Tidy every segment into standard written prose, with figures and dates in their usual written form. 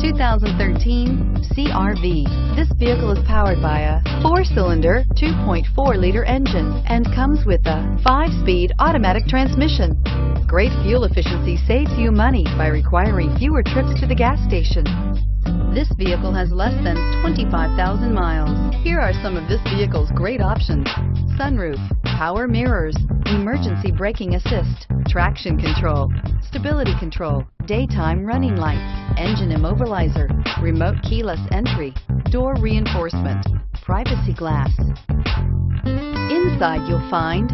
2013 CR-V. This vehicle is powered by a 4-cylinder, 2.4-liter engine and comes with a 5-speed automatic transmission. Great fuel efficiency saves you money by requiring fewer trips to the gas station. This vehicle has less than 25,000 miles. Here are some of this vehicle's great options: sunroof, power mirrors, emergency braking assist, traction control, stability control, daytime running lights, engine immobilizer, remote keyless entry, door reinforcement, privacy glass. Inside you'll find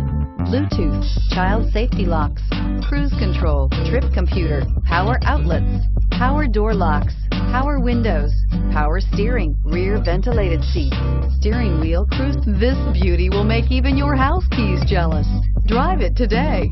Bluetooth, child safety locks, cruise control, trip computer, power outlets, power door locks, power windows, power steering, rear ventilated seats, steering wheel cruise. This beauty will make even your house keys jealous. Drive it today.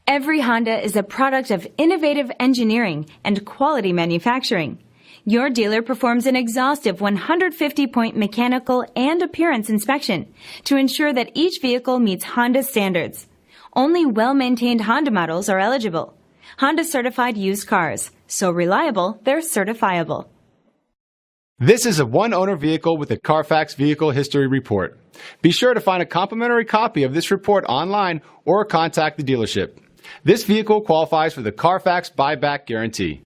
Every Honda is a product of innovative engineering and quality manufacturing. Your dealer performs an exhaustive 150-point mechanical and appearance inspection to ensure that each vehicle meets Honda standards. Only well-maintained Honda models are eligible. Honda certified used cars, so reliable they're certifiable. This is a one-owner vehicle with a CARFAX Vehicle History Report. Be sure to find a complimentary copy of this report online or contact the dealership. This vehicle qualifies for the CARFAX Buyback Guarantee.